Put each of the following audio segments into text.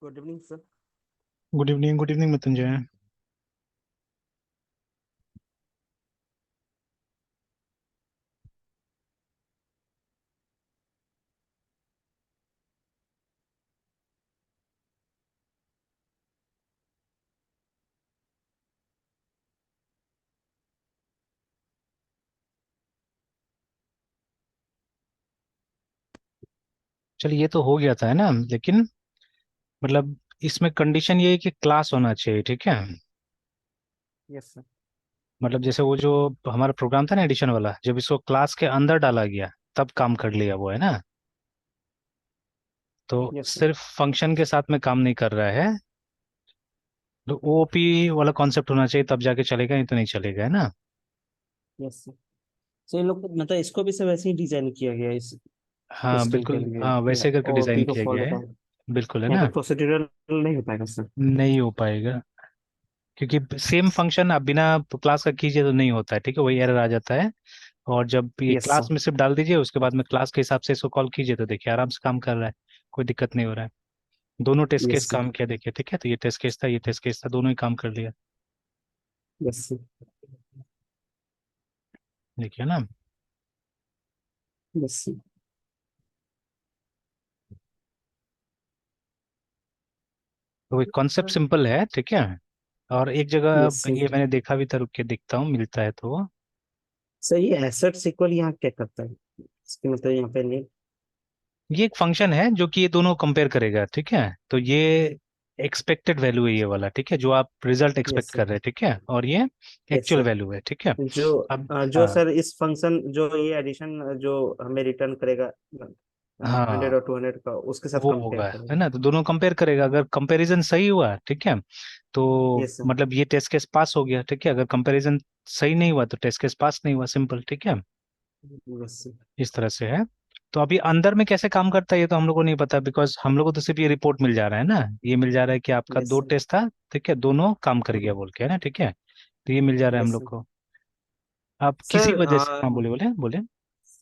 Good evening sir. Good evening Mrityunjay. चलिए ये तो हो गया था है ना, लेकिन मतलब इसमें कंडीशन ये है कि क्लास होना चाहिए, ठीक है। Yes sir. मतलब जैसे वो जो हमारा प्रोग्राम था ना एडिशन वाला, जब इसको क्लास के अंदर डाला गया तब काम कर लिया वो, है ना। तो यस सर। सिर्फ फंक्शन के साथ में काम नहीं कर रहा है। तो ओपी वाला कॉन्सेप्ट होना चाहिए तब जाके चलेगा, नहीं तो नहीं चलेगा, है ना। Yes sir. सो इन लोग को मतलब इसको भी सब वैसे ही डिजाइन किया गया है इस हाँ सिस्टम के बिल्कुल, लिए हाँ कि वैसे करके डिजाइन ओपी को किया फॉलो गया है। कर। बिल्कुल, है यहाँ पे ना। प्रोसीड्यूरल नहीं हो पाएगा सर। नहीं हो पाएगा, क्योंकि सेम फंक्शन आप बिना क्लास का कीजिए तो नहीं होता है, ठीक है, वही एरर आ जाता है। और जब ये यस क्लास सर। में सिर्फ डाल दीजिए, उसके बाद में क्लास के हिसाब से इसको कॉल कीजिए तो देखिए आराम से काम कर रहा है, कोई दिक्कत नहीं हो रहा है। दोनों टेस्ट केस यस सर। काम किया देखिए, ठीक है, तो ये टेस्ट केस था, ये टेस्ट केस था, दोनों ही काम कर लिया। Yes sir. देखिए ना। Yes sir. तो कॉन्सेप्ट सिंपल है, ठीक है। और एक जगह यस सर। ये मैंने देखा भी था, रुक के देखता हूँ मिलता है तो। सर ये एसेट सीक्वल यहाँ क्या करता है? इसके मतलब यहाँ पे नहीं। ये एक फंक्शन है जो कि ये दोनों कंपेयर करेगा, ठीक है। तो ये एक्सपेक्टेड वैल्यू है ये वाला, ठीक है, जो आप रिजल्ट एक्सपेक्ट यस कर सर। रहे हैं, ठीक है, और ये यस एक्चुअल सर। वैल्यू है, ठीक है। अब जो हाँ, सर इस फंक्शन जो ये एडिशन जो हमें रिटर्न करेगा हाँ 100 और 200 का उसके साथ वो कंपेयर होगा, है करेगा। ना, तो दोनों कंपेयर करेगा, अगर कंपैरिजन सही हुआ, ठीक है, तो यस सर। मतलब ये टेस्ट केस पास हो गया, ठीक है। अगर कंपैरिजन सही नहीं हुआ तो टेस्ट केस पास नहीं हुआ, सिंपल, ठीक है। Yes sir. इस तरह से है। तो अभी अंदर में कैसे काम करता है ये तो हम लोग को नहीं पता, बिकॉज हम लोग को तो सिर्फ ये रिपोर्ट मिल जा रहा है ना, ये मिल जा रहा है कि आपका यस दो सर। टेस्ट था, ठीक है, दोनों काम कर गया बोल के, है ना, ठीक है। तो ये मिल जा रहा है हम यस लोग सर। को। आप किसी सर वजह से, हाँ बोले बोले बोले।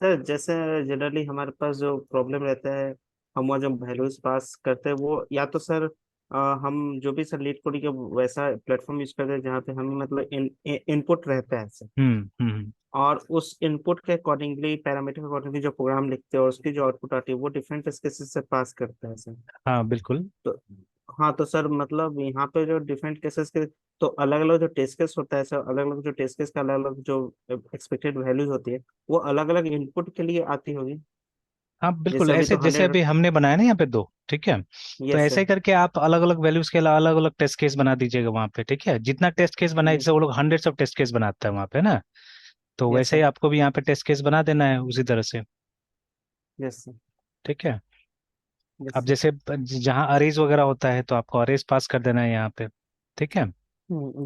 सर जैसे जनरली हमारे पास जो प्रॉब्लम रहता है, हम वहाँ जब वैल्यूज पास करते हैं वो या तो सर हम जो भी सर लीड कोडिंग का वैसा प्लेटफॉर्म यूज करते हैं जहाँ पे हमें मतलब इनपुट रहता है सर। हम्म। और उस इनपुट के अकॉर्डिंगली पैरामीटर के अकॉर्डिंगली जो प्रोग्राम लिखते हैं और उसकी जो आउटपुट आती है वो डिफरेंट केसेस से पास करता है सर। हाँ बिल्कुल। तो हाँ तो सर मतलब यहाँ पे जो डिफरेंट केसेस के तो अलग अलग जो टेस्ट केस होता है सर, अलग अलग जो टेस्ट केस का अलग अलग जो एक्सपेक्टेड वैल्यूज होती है वो अलग अलग इनपुट के लिए आती होगी। हाँ बिल्कुल, जैसे अभी ऐसे तो जैसे 100। अभी हमने बनाया ना यहाँ पे दो, ठीक है। तो यस ऐसे सर। ही करके आप अलग अलग वैल्यूज के लिए अलग अलग टेस्ट केस बना दीजिएगा वहाँ पे, ठीक है। जितना टेस्ट केस बनाए, जैसे वो लोग हंड्रेड्स ऑफ टेस्ट केस बनाता है वहाँ पे ना, तो यस वैसे ही सर। आपको भी यहाँ पे टेस्ट केस बना देना है उसी तरह से, यस सर। ठीक है। यस अब सर। जैसे जहाँ अरेज वगैरह होता है तो आपको अरेज पास कर देना है यहाँ पे, ठीक है।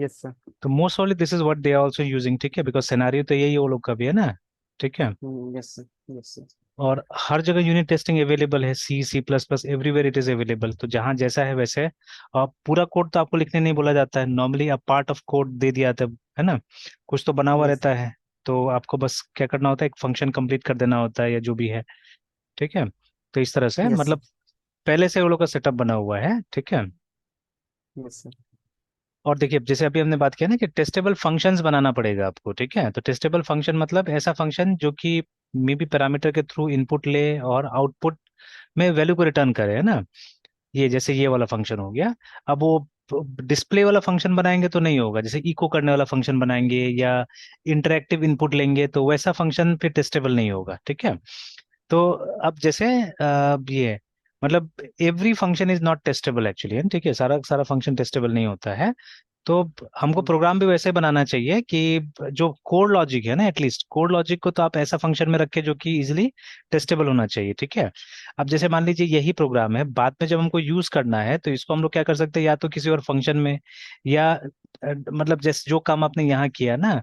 Yes sir. तो mostly this is what they are also using, ठीक है, बिकॉज सिनेरियो तो यही है वो लोग का भी, है ना, ठीक है। Yes sir. Yes sir. और हर जगह यूनिट टेस्टिंग अवेलेबल है, C++, everywhere it is available, तो जहाँ जैसा है वैसे। और पूरा कोड तो आपको लिखने नहीं बोला जाता है, नॉर्मली आप पार्ट ऑफ कोड दे दिया जाता है ना। कुछ तो बना हुआ यस रहता है, तो आपको बस क्या करना होता है, एक फंक्शन कंप्लीट कर देना होता है या जो भी है, ठीक है। तो इस तरह से यस सर। मतलब पहले से वो लोग का सेटअप बना हुआ है, ठीक है। Yes sir. और देखिए जैसे अभी हमने बात किया ना कि टेस्टेबल फंक्शंस बनाना पड़ेगा आपको, ठीक है। तो टेस्टेबल फंक्शन मतलब ऐसा फंक्शन जो कि मे बी पैरामीटर के थ्रू इनपुट ले और आउटपुट में वैल्यू को रिटर्न करे, है ना। ये जैसे ये वाला फंक्शन हो गया। अब वो डिस्प्ले वाला फंक्शन बनाएंगे तो नहीं होगा, जैसे इको करने वाला फंक्शन बनाएंगे या इंटरेक्टिव इनपुट लेंगे तो वैसा फंक्शन फिर टेस्टेबल नहीं होगा, ठीक है। तो अब जैसे ये मतलब every function is not testable actually, ठीक है, सारा सारा फंक्शन टेस्टेबल नहीं होता है। तो हमको प्रोग्राम भी वैसे बनाना चाहिए कि जो कोड लॉजिक है ना, एटलीस्ट कोड लॉजिक को तो आप ऐसा फंक्शन में रखें जो कि इजिली टेस्टेबल होना चाहिए, ठीक है। अब जैसे मान लीजिए यही प्रोग्राम है, बाद में जब हमको यूज करना है तो इसको हम लोग क्या कर सकते हैं, या तो किसी और फंक्शन में, या मतलब जैसे जो काम आपने यहाँ किया ना,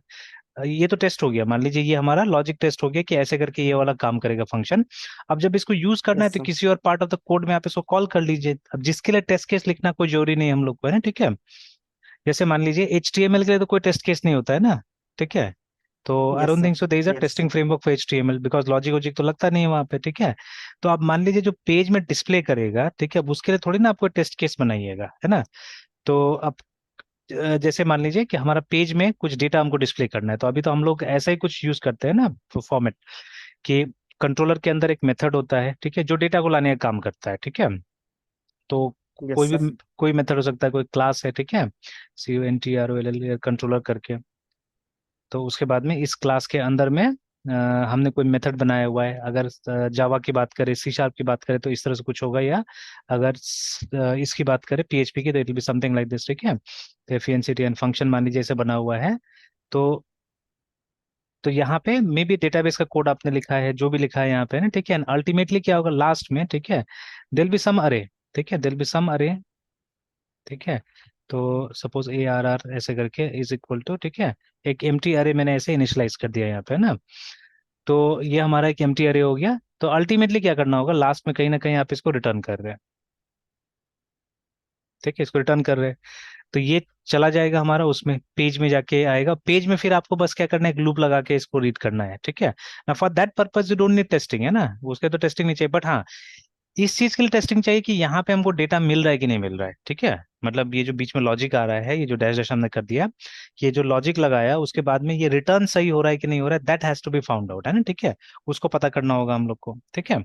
ये तो टेस्ट हो गया, मान लीजिए ये हमारा लॉजिक टेस्ट हो गया कि ऐसे करके ये वाला काम करेगा फंक्शन। अब जब इसको यूज करना है यस तो सर। किसी और पार्ट ऑफ द कोड में आप इसको कॉल कर लीजिए, अब जिसके लिए टेस्ट केस लिखना कोई जरूरी नहीं है हम लोग को, है ना, ठीक है। जैसे मान लीजिए HTML के लिए तो कोई टेस्ट केस नहीं होता है ना, ठीक है। तो I yes don't sir. Think so there is a yes. Testing framework for HTML, because logic वॉजिक तो लगता नहीं है वहां पे, ठीक है। तो आप मान लीजिए जो पेज में डिस्प्ले करेगा, ठीक है, अब उसके लिए थोड़ी ना आपको टेस्ट केस बनाइएगा, है ना। तो अब जैसे मान लीजिए कि हमारा पेज में कुछ डेटा हमको डिस्प्ले करना है, तो अभी तो हम लोग ऐसा ही कुछ यूज करते हैं ना फॉर्मेट, कि कंट्रोलर के अंदर एक मेथड होता है, ठीक है, जो डेटा को लाने का काम करता है, ठीक है। तो यस कोई भी सर। कोई मेथड हो सकता है, कोई क्लास है, ठीक है, CONTROLL कंट्रोलर करके। तो उसके बाद में इस क्लास के अंदर में हमने कोई मेथड बनाया हुआ है, अगर जावा की बात करें, C# की बात करें तो इस तरह से कुछ होगा, या अगर इसकी बात करें PHP की, तो it will be something like this, ठीक है। तो FENCTN फंक्शन मान लीजिए ऐसे बना हुआ है। तो यहाँ पे मे बी डेटाबेस का कोड आपने लिखा है, जो भी लिखा है यहाँ पे ना, ठीक है, अल्टीमेटली क्या होगा लास्ट में, ठीक है, देर बी सम अरे, ठीक है, देर बी सम अरे, ठीक है। तो सपोज ARR ऐसे करके इज इक्वल टू, ठीक है, एक एम्प्टी अरे मैंने ऐसे इनिशियलाइज कर दिया यहाँ पे ना। तो ये हमारा एक एम्प्टी अरे हो गया। तो अल्टीमेटली क्या करना होगा लास्ट में, कहीं ना कहीं आप इसको रिटर्न कर रहे हैं, ठीक है, इसको रिटर्न कर रहे हैं। तो ये चला जाएगा हमारा उसमें, पेज में जाके आएगा, पेज में फिर आपको बस क्या करना है, एक लूप लगा के इसको रीड करना है, ठीक है ना। For that purpose you don't need testing, है ना, उसके तो टेस्टिंग नहीं चाहिए, बट हाँ इस चीज के लिए टेस्टिंग चाहिए कि यहाँ पे हमको डेटा मिल रहा है कि नहीं मिल रहा है, ठीक है। मतलब ये जो बीच में लॉजिक आ रहा है, ये जो डैश डैश हमने कर दिया, ये जो लॉजिक लगाया उसके बाद में ये रिटर्न सही हो रहा है कि नहीं हो रहा है, that has to be found out, है ना, ठीक है। उसको पता करना होगा हम लोग को, ठीक है।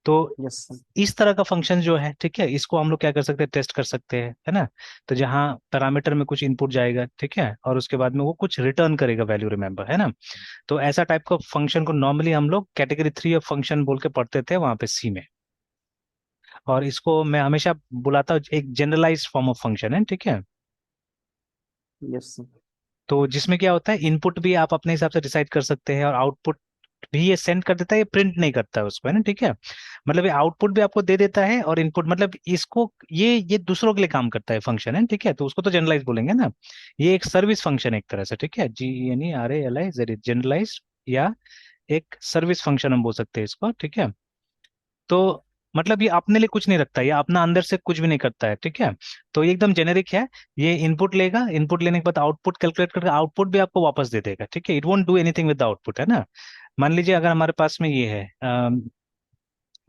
तो यस सर। इस तरह का फंक्शन जो है, ठीक है, इसको हम लोग क्या कर सकते हैं, टेस्ट कर सकते हैं, है ना। तो जहाँ पैरामीटर में कुछ इनपुट जाएगा, ठीक है, और उसके बाद में वो कुछ रिटर्न करेगा वैल्यू, रिमेंबर, है ना। तो ऐसा टाइप का फंक्शन को नॉर्मली हम लोग कैटेगरी 3 ऑफ फंक्शन बोल के पढ़ते थे वहां पे सी में। और इसको मैं हमेशा बुलाता हूँ एक जनरलाइज्ड फॉर्म ऑफ फंक्शन है, ठीक है। Yes sir. तो जिसमें क्या होता है, इनपुट भी आप अपने हिसाब से डिसाइड कर सकते हैं, और आउटपुट भी ये सेंड कर देता है, ये प्रिंट नहीं करता है उसको, है ना, ठीक है। मतलब ये आउटपुट भी आपको दे देता है, और इनपुट मतलब इसको ये दूसरों के लिए काम करता है फंक्शन, है, ठीक है। तो उसको तो जनरलाइज बोलेंगे ना। ये एक सर्विस फंक्शन है एक तरह से, ठीक है, GENERALIZ जनरलाइज, या एक सर्विस फंक्शन हम बोल सकते हैं इसको, ठीक है। तो मतलब ये अपने लिए कुछ नहीं रखता, ये अपना अंदर से कुछ भी नहीं करता है, ठीक है। तो ये एकदम जेनेरिक है। ये इनपुट लेगा, इनपुट लेने के बाद आउटपुट कैलकुलेट करके आउटपुट भी आपको वापस दे देगा, ठीक है। It won't do anything with the output, है ना। मान लीजिए अगर हमारे पास में ये है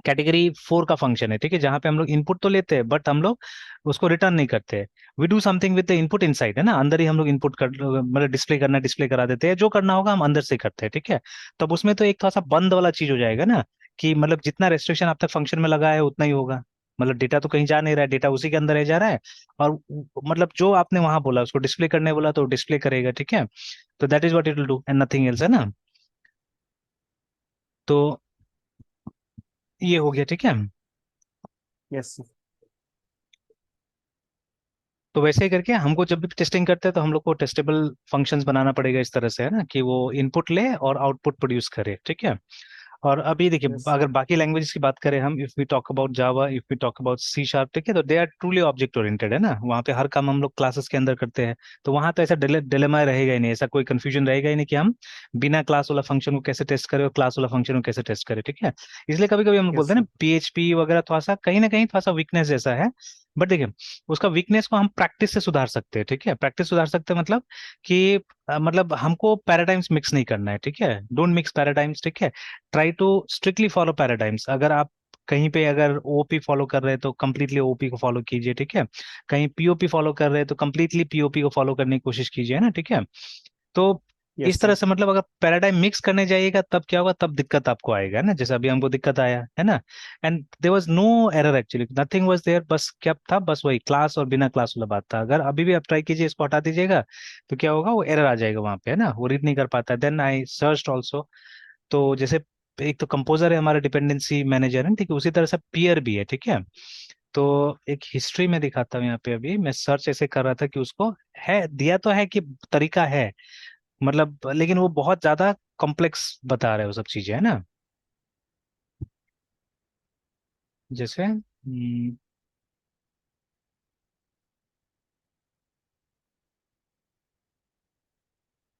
कैटेगरी 4 का फंक्शन है, ठीक है, जहां पे हम लोग इनपुट तो लेते हैं बट हम लोग उसको रिटर्न नहीं करते। We do something with the input inside, है ना, अंदर ही हम लोग इनपुट कर मतलब डिस्प्ले करना, डिस्प्ले करा देते हैं, जो करना होगा हम अंदर से करते हैं, ठीक है। तब उसमें तो एक थोड़ा सा बंद वाला चीज हो जाएगा ना, कि मतलब जितना रेस्ट्रिक्शन आप तक फंक्शन में लगा है उतना ही होगा। मतलब डेटा तो कहीं जा नहीं रहा है, डेटा उसी के अंदर रह जा रहा है। और मतलब जो आपने वहां बोला उसको डिस्प्ले करने बोला तो डिस्प्ले करेगा, ठीक है। तो that is what it will do and nothing else, है ना। तो ये हो गया, ठीक है। Yes sir. तो वैसे ही करके हमको जब भी टेस्टिंग करते हैं तो हम लोग को टेस्टेबल फंक्शंस बनाना पड़ेगा इस तरह से, है ना, कि वो इनपुट ले और आउटपुट प्रोड्यूस करे, ठीक है। और अभी देखिए यस अगर सर। बाकी लैंग्वेजेस की बात करें हम, if we talk about Java, if we talk about C#, ठीक है, तो they are truly object oriented, है ना, वहाँ पे हर काम हम लोग क्लासेस के अंदर करते हैं। तो वहाँ तो ऐसा डिलेमा रहेगा ही नहीं, ऐसा कोई कंफ्यूजन रहेगा ही नहीं कि हम बिना क्लास वाला फंक्शन को कैसे टेस्ट करें और क्लास वाला फंक्शन को कैसे टेस्ट करें, ठीक है। इसलिए कभी कभी हम लोग यस बोलते हैं सर। ना PHP वगैरह थोड़ा सा कहीं ना कहीं थोड़ा सा वीकनेस जैसा है। बट देखिए उसका वीकनेस को हम प्रैक्टिस से सुधार सकते हैं, ठीक है, प्रैक्टिस सुधार सकते हैं मतलब कि मतलब हमको पैराडाइम्स मिक्स नहीं करना है, ठीक है, डोंट मिक्स पैराडाइम्स, ठीक है। Try to strictly follow paradigms. अगर आप कहीं पे अगर OOP फॉलो कर रहे हैं तो कंप्लीटली OOP को फॉलो कीजिए, ठीक है। कहीं POP फॉलो कर रहे हैं तो कंप्लीटली POP को फॉलो करने की कोशिश कीजिए ना, ठीक है। तो इस यस तरह सर। से मतलब अगर पैराडाइम मिक्स करने जाइएगा तब क्या होगा, तब दिक्कत आपको आएगा, है ना, जैसे अभी हमको दिक्कत आया, है ना। And there was no error actually, nothing was there, बस क्या था, बस वही क्लास और बिना क्लास वाला बात था। अगर अभी भी आप ट्राई कीजिए इसको हटा दीजिएगा तो क्या होगा, वो एरर आ जाएगा वहां पे, है ना, वो रीड नहीं कर पाता। Then I search also. तो जैसे एक तो कंपोजर है हमारा डिपेंडेंसी मैनेजर है, ठीक है, उसी तरह से पीयर भी है, ठीक है। तो एक हिस्ट्री में दिखाता हूँ यहाँ पे, अभी मैं सर्च ऐसे कर रहा था कि उसको है दिया तो है कि तरीका है, मतलब लेकिन वो बहुत ज्यादा कॉम्प्लेक्स बता रहे हो सब चीजें, है ना। जैसे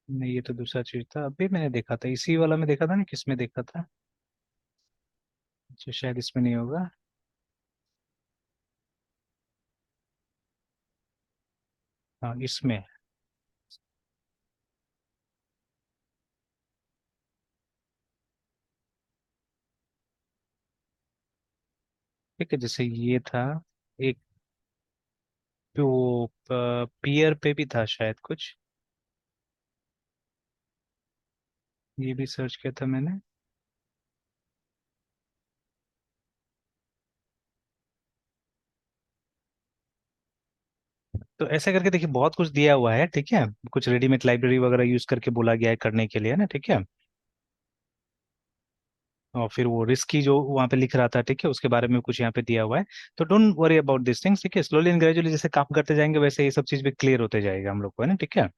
नहीं ये तो दूसरा चीज था, अभी मैंने देखा था इसी वाला में देखा था ना, किस में देखा था, अच्छा शायद इसमें नहीं होगा। हाँ इसमें, ठीक है, जैसे ये था एक, वो पीयर पे भी था शायद कुछ, ये भी सर्च किया था मैंने। तो ऐसा करके देखिए बहुत कुछ दिया हुआ है, ठीक है, कुछ रेडीमेड लाइब्रेरी वगैरह यूज करके बोला गया है करने के लिए ना, ठीक है। और फिर वो रिस्क की जो वहाँ पे लिख रहा था, ठीक है, उसके बारे में कुछ यहाँ पे दिया हुआ है। तो don't worry about this things, ठीक है, स्लोली एंड ग्रेजुअली जैसे काम करते जाएंगे वैसे ये सब चीज भी क्लियर होते जाएगा हम लोग को, है ना, ठीक है।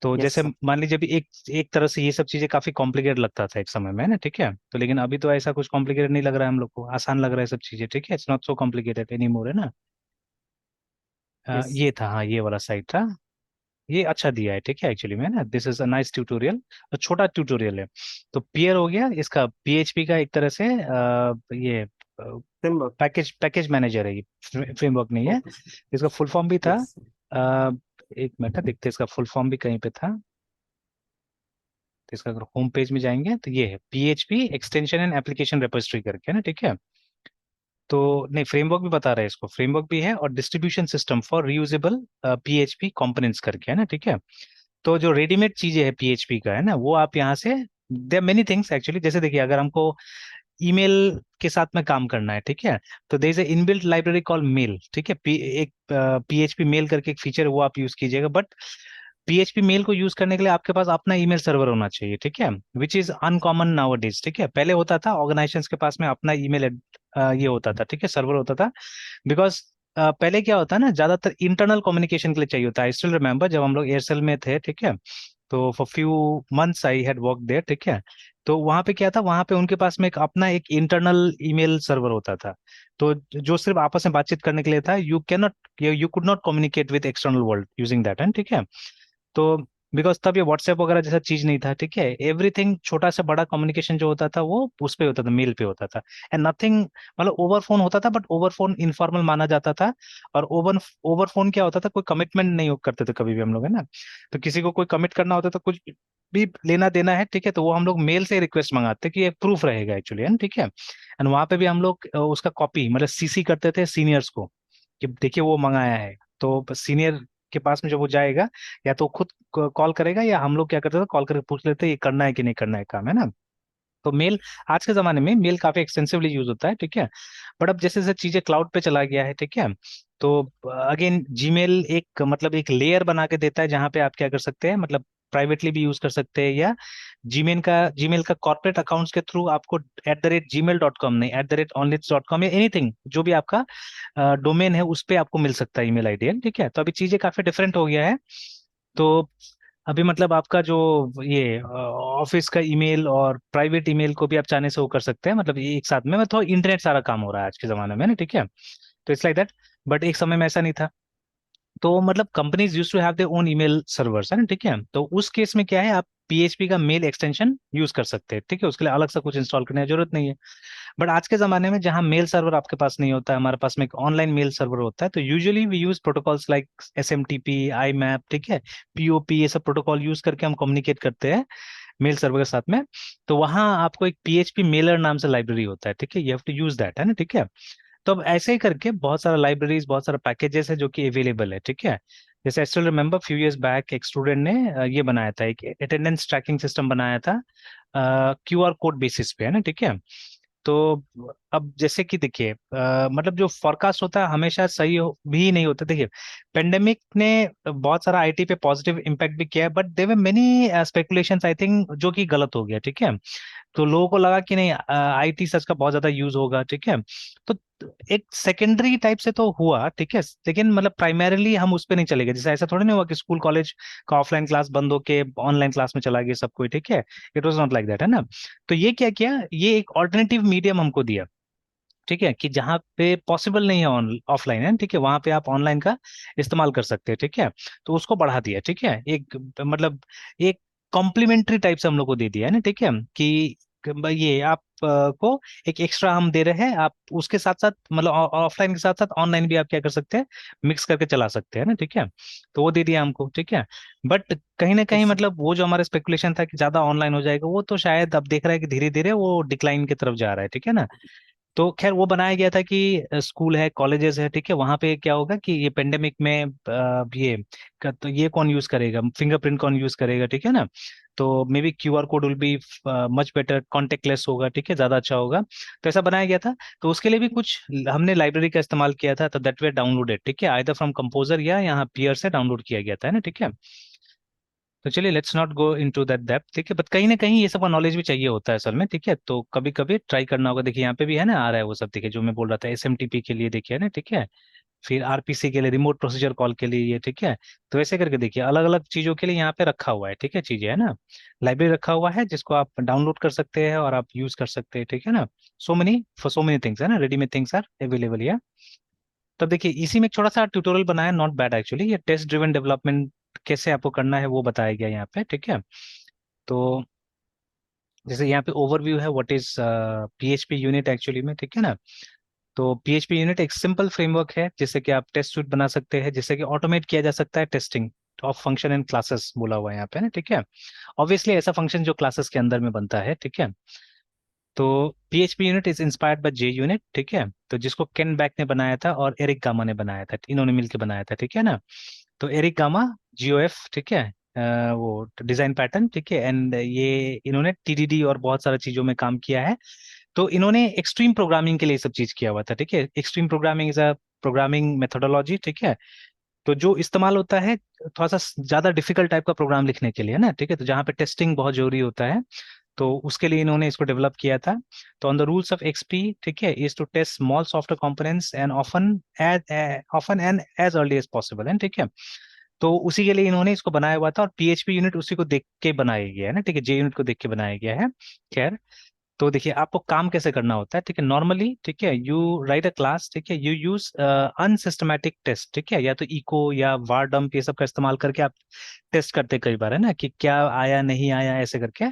तो यस जैसे सर। मान लीजिए अभी एक एक तरह से ये सब चीजें काफी कॉम्प्लिकेटेड लगता था एक समय में, है ना, ठीक है, तो लेकिन अभी तो ऐसा कुछ कॉम्प्लिकेटेड नहीं लग रहा है हम लोग को, आसान लग रहा है सब चीजें, ठीक है, it's not so complicated any more, है ना। यस। ये था, हाँ, ये वाला साइट था। ये अच्छा दिया है, ठीक है, एक्चुअली में ना, this is a nice tutorial, और छोटा ट्यूटोरियल है। तो पीयर हो गया इसका, पीएचपी का एक तरह से ये फ्रेमवर्क। पैकेज पैकेज मैनेजर है, ये फ्रेमवर्क नहीं है। ओके। इसका फुल फॉर्म भी था, यस। अ, एक मिनट देखते हैं, इसका फुल फॉर्म भी कहीं पे था। तो इसका अगर होम पेज में जाएंगे तो ये है PHP extension and application repository करके, है ना, ठीक है। तो नहीं, फ्रेमवर्क भी बता रहा है इसको, फ्रेमवर्क भी है, और distribution system for reusable PHP components करके, है ना, ठीक है। तो जो रेडीमेड चीजें है पीएचपी का, है ना, वो आप यहाँ से, देर मेनी थिंग्स एक्चुअली, जैसे देखिए अगर हमको ईमेल के साथ में काम करना है, ठीक है, तो there is a inbuilt library call mail, ठीक है, एक पीएचपी मेल करके एक फीचर है, वो आप यूज कीजिएगा, बट पीएचपी मेल को यूज करने के लिए आपके पास अपना ईमेल सर्वर होना चाहिए, ठीक है, which is uncommon now days, ठीक है। पहले होता था ऑर्गेनाइजेशंस के पास में अपना ईमेल ये होता था, ठीक है, सर्वर होता था, बिकॉज पहले क्या होता है ना, ज्यादातर इंटरनल कम्युनिकेशन के लिए चाहिए होता है। आई स्टिल रिमेम्बर जब हम लोग एयरसेल में थे, ठीक है, तो for few months I had work there, ठीक है। तो वहां पे क्या था, वहां पे उनके पास में एक अपना एक इंटरनल ईमेल सर्वर होता था, तो जो सिर्फ आपस में बातचीत करने के लिए था, you can not, you could not communicate with external world using that, and ठीक है। तो बिकॉज तब ये व्हाट्सएप वगैरह जैसा चीज नहीं था, ठीक है, एवरीथिंग छोटा से बड़ा कम्युनिकेशन जो होता था वो उस पे होता था, मेल पे होता था, एंड नथिंग, मतलब ओवर फोन होता था, बट ओवर फोन इनफॉर्मल माना जाता था। और ओवर फोन क्या होता था, कोई कमिटमेंट नहीं करते थे कभी भी हम लोग, है ना। तो किसी को कोई कमिट करना होता था, कुछ भी लेना देना है, ठीक है, तो वो हम लोग मेल से रिक्वेस्ट मंगाते कि एक प्रूफ रहेगा एक्चुअली, है ना, ठीक है। एंड वहां पे भी हम लोग उसका कॉपी मतलब सीसी करते थे सीनियर्स को, कि देखिए वो मंगाया है, तो सीनियर के पास में जब वो जाएगा, या तो खुद कॉल करेगा, या हम लोग क्या करते थे, कॉल करके पूछ लेते ये करना है कि नहीं करना है काम, है ना। तो मेल, आज के जमाने में मेल काफी एक्सटेंसिवली यूज होता है, ठीक है। बट अब जैसे जैसे चीजें क्लाउड पे चला गया है, ठीक है, तो अगेन जीमेल एक मतलब एक लेयर बना के देता है, जहां पे आप क्या कर सकते हैं, मतलब प्राइवेटली भी यूज कर सकते हैं, या जीमेल का कॉर्पोरेट अकाउंट्स के थ्रू आपको @gmail.com नहीं, @onlyts.com या एनीथिंग जो भी आपका डोमेन है उस पे आपको मिल सकता है ईमेल आईडी, ठीक है। तो अभी चीजें काफी डिफरेंट हो गया है। तो अभी मतलब आपका जो ये ऑफिस का ईमेल और प्राइवेट ईमेल को भी आप चाहने से वो कर सकते हैं, मतलब ये एक साथ में, मतलब थोड़ा इंटरनेट सारा काम हो रहा है आज के जमाने में ना, ठीक है। तो इट्स लाइक दैट, बट एक समय में ऐसा नहीं था। तो मतलब companies use to have their own email servers, है ना, ठीक है। तो उस केस में क्या है, आप पीएचपी का मेल एक्सटेंशन यूज कर सकते हैं, ठीक है, उसके लिए अलग से कुछ इंस्टॉल करने की जरूरत नहीं है। बट आज के जमाने में जहां मेल सर्वर आपके पास नहीं होता है, हमारे पास में एक ऑनलाइन मेल सर्वर होता है, तो usually we use protocols like SMTP, IMAP, ठीक है, पीओपी, ये सब प्रोटोकॉल यूज करके हम कम्युनिकेट करते हैं मेल सर्वर के साथ में। तो वहां आपको एक पीएचपी मेलर नाम से लाइब्रेरी होता है, ठीक है, you have to use that, है ना, ठीक है। तो अब ऐसे ही करके बहुत सारा लाइब्रेरीज, बहुत सारा पैकेजेस है जो कि अवेलेबल है, ठीक है। जैसे I still remember few years back एक स्टूडेंट ने ये बनाया था, एक अटेंडेंस ट्रैकिंग सिस्टम बनाया था क्यूआर कोड बेसिस पे, है ना, ठीक है। तो अब जैसे कि देखिए मतलब जो फोरकास्ट होता है हमेशा सही भी नहीं होता, देखिए पेंडेमिक ने बहुत सारा आईटी पे पॉजिटिव इम्पैक्ट भी किया है, but there were many speculations I think जो कि गलत हो गया, ठीक है। तो लोगों को लगा कि नहीं आईटी सच का बहुत ज्यादा यूज होगा, ठीक है। तो एक सेकेंडरी टाइप से तो हुआ, ठीक है, लेकिन मतलब प्राइमरीली हम उस पर नहीं चले गए, जैसे ऐसा थोड़ा नहीं हुआ कि स्कूल कॉलेज का ऑफलाइन क्लास बंद होके ऑनलाइन क्लास में चला गया सब कोई, ठीक है। It was not like that, है ना। तो ये क्या किया, ये एक ऑल्टरनेटिव मीडियम हमको दिया, ठीक है, कि जहाँ पे पॉसिबल नहीं है ऑफलाइन, है ठीक है, वहां पे आप ऑनलाइन का इस्तेमाल कर सकते हैं, ठीक है। तो उसको बढ़ा दिया, ठीक है, एक मतलब एक कॉम्प्लीमेंट्री टाइप से हम लोग को दे दिया है ना, ठीक है, कि ये आप को एक एक्स्ट्रा हम दे रहे हैं, आप उसके साथ साथ मतलब ऑफलाइन के साथ साथ ऑनलाइन भी आप क्या कर सकते हैं, मिक्स करके चला सकते हैं ना, ठीक है। तो वो दे दिया हमको, ठीक है। बट कहीं ना कहीं यस सर। मतलब वो जो हमारा स्पेकुलेशन था कि ज्यादा ऑनलाइन हो जाएगा, वो तो शायद अब देख रहा है कि धीरे धीरे वो डिक्लाइन की तरफ जा रहा है, ठीक है ना। तो खैर वो बनाया गया था कि स्कूल है, कॉलेजेस है, ठीक है, वहां पे क्या होगा कि ये पेंडेमिक में तो ये कौन यूज करेगा, फिंगरप्रिंट कौन यूज करेगा, ठीक है ना। तो may be QR code will be much better, contact lens होगा, ठीक है, ज्यादा अच्छा होगा। तो ऐसा बनाया गया था। तो उसके लिए भी कुछ हमने लाइब्रेरी का इस्तेमाल किया था, तो दैट वे डाउनलोडेड, ठीक है, आइदर फ्रॉम कंपोजर या यहाँ पीयर से डाउनलोड किया गया था, है ना, ठीक है। तो चलिए let's not go into that depth, ठीक है, बट कहीं ना कहीं ये सब का नॉलेज भी चाहिए होता है असल में, ठीक है। तो कभी कभी ट्राई करना होगा। देखिए यहाँ पे भी है ना, आ रहा है वो सब, देखिए जो मैं बोल रहा था SMTP के लिए, देखिए ना, ठीक है। फिर RPC के लिए, रिमोट प्रोसीजर कॉल के लिए, ये ठीक है। तो ऐसे करके देखिए अलग अलग चीजों के लिए यहाँ पे रखा हुआ है, ठीक है, चीजें है ना। लाइब्रेरी रखा हुआ है जिसको आप डाउनलोड कर सकते हैं और आप यूज कर सकते हैं, ठीक है ना। सो मेनी थिंग्स है ना, रेडीमेड थिंग्स आर अवेलेबल। तब देखिए इसी में एक छोटा सा ट्यूटोरियल बनाया, नॉट बैड एक्चुअली। ये टेस्ट ड्रिवन डेवलपमेंट कैसे आपको करना है वो बताया गया यहाँ पे, ठीक है। तो जैसे यहाँ पे ओवरव्यू है what is PHP unit actually में, ठीक है ना। तो PHP यूनिट एक सिंपल फ्रेमवर्क है जिससे कि आप टेस्ट सूट बना सकते हैं, जिससे कि ऑटोमेट किया जा सकता है testing of function and classes, बोला हुआ है यहाँ पे ना, ठीक है। ऑब्वियसली ऐसा फंक्शन जो क्लासेस के अंदर में बनता है, ठीक है। तो PHP unit is inspired by J unit, ठीक है। तो जिसको केन बैक ने बनाया था और एरिक गामा ने बनाया था, इन्होंने मिलकर बनाया था, ठीक है ना। तो एरिक गामा GOF, ठीक है, वो डिजाइन पैटर्न, ठीक है, एंड ये इन्होंने TDD और बहुत सारी चीजों में काम किया है। तो इन्होंने एक्सट्रीम प्रोग्रामिंग के लिए सब चीज किया हुआ था, ठीक है। Extreme programming is a programming methodology, ठीक है। तो जो इस्तेमाल होता है थोड़ा सा ज्यादा डिफिकल्ट टाइप का प्रोग्राम लिखने के लिए ना, ठीक है, तो जहाँ पे टेस्टिंग बहुत जरूरी होता है, तो उसके लिए इन्होंने इसको डेवलप किया था। तो on the rules of XP, ठीक है, is to test small software components and often and as early as possible, है ठीक है। तो उसी के लिए इन्होंने इसको बनाया हुआ था, और PHP यूनिट उसी को देख के बनाया गया है ना, ठीक है, J यूनिट को देख के बनाया गया है। खैर, तो देखिए आपको काम कैसे करना होता है, ठीक है, नॉर्मली, ठीक है, यू राइट अ क्लास, ठीक है, यू यूज अनसिस्टमैटिक टेस्ट, ठीक है, या तो इको या var dump ये सब का इस्तेमाल करके आप टेस्ट करते कई बार, है ना, कि क्या आया नहीं आया ऐसे करके।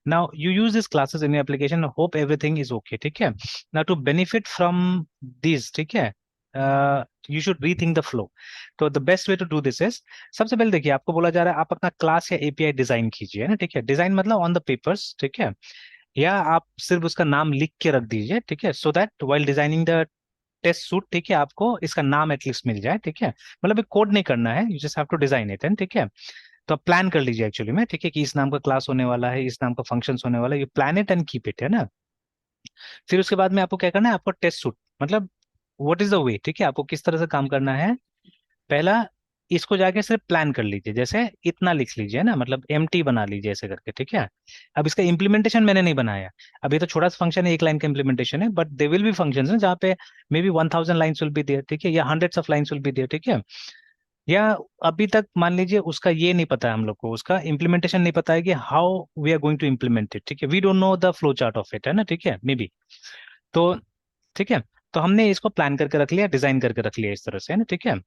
Now you use this classes in application, hope everything is okay, ठीक है। Now to benefit from this, ठीक है, you should rethink the flow. तो the best way to do this is, सबसे पहले देखिए आपको बोला जा रहा है आप अपना क्लास या API डिजाइन कीजिए, है ना, ठीक है। डिजाइन मतलब ऑन द पेपर्स, ठीक है, या आप सिर्फ उसका नाम लिख के रख दीजिए, ठीक है, so that while designing the test suite, ठीक है, आपको इसका नाम एटलीस्ट मिल जाए, ठीक है। मतलब कोड नहीं करना है, you just have to design it, ठीक है। तो आप प्लान कर लीजिए एक्चुअली में, ठीक है, कि इस नाम का क्लास होने वाला है, इस नाम का फंक्शन होने वाला है, you plan it and keep it, है ना। फिर उसके बाद में आपको क्या करना है, आपको टेस्ट सूट मतलब व्हाट इज द वे, ठीक है, आपको किस तरह से काम करना है। पहला, इसको जाके सिर्फ प्लान कर लीजिए, जैसे इतना लिख लीजिए ना, मतलब MT बना लीजिए ऐसे करके, ठीक है। अब इसका इम्प्लीमेंटेशन मैंने नहीं बनाया। अब ये तो छोटा सा फंक्शन है, एक लाइन का इम्प्लीमेंटेशन है, but they will be function है जहाँ पे may be 1000 lines will be there, ठीक है, या hundreds of lines will be there, ठीक है। या अभी तक मान लीजिए उसका ये नहीं पता है हम लोग को, उसका इम्प्लीमेंटेशन नहीं पता है कि how we are going to implement it, ठीक है, we don't know the flow chart of it, है ना, ठीक है, मे बी। तो ठीक है, तो हमने इसको प्लान करके रख लिया, डिजाइन करके रख लिया इस तरह से, है ना, ठीक है।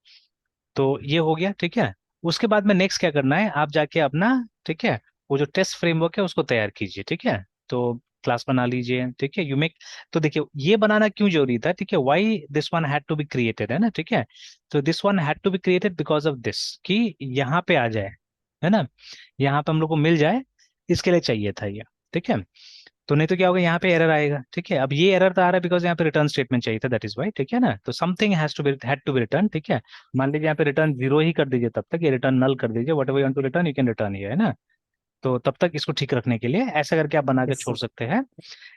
तो ये हो गया, ठीक है। उसके बाद में नेक्स्ट क्या करना है, आप जाके अपना, ठीक है, वो जो टेस्ट फ्रेमवर्क है उसको तैयार कीजिए, ठीक है। तो क्लास बना लीजिए, ठीक है, यू मेक। तो देखिए ये बनाना क्यों जरूरी था, ठीक है, why this one had to be created, है ना, ठीक है। तो this one had to be created because of this, कि यहाँ पे आ जाए, है ना, यहाँ पे हम लोग को मिल जाए, इसके लिए चाहिए था ये, ठीक है। तो नहीं तो क्या होगा, यहाँ पे एरर आएगा, ठीक है। अब ये एरर तो आ रहा है बिकॉज यहाँ पे रिटर्न स्टेटमेंट चाहिए था, दैट इज वाई, ठीक है ना। तो something had to be return, ठीक है। मान लीजिए यहाँ पे रिटर्न 0 ही कर दीजिए, तब तक ये रिटर्न नल कर दीजिए, whatever you want to return you can return here, है ना। तो तब तक इसको ठीक रखने के लिए ऐसा करके आप बना के यस छोड़ सर। सकते हैं।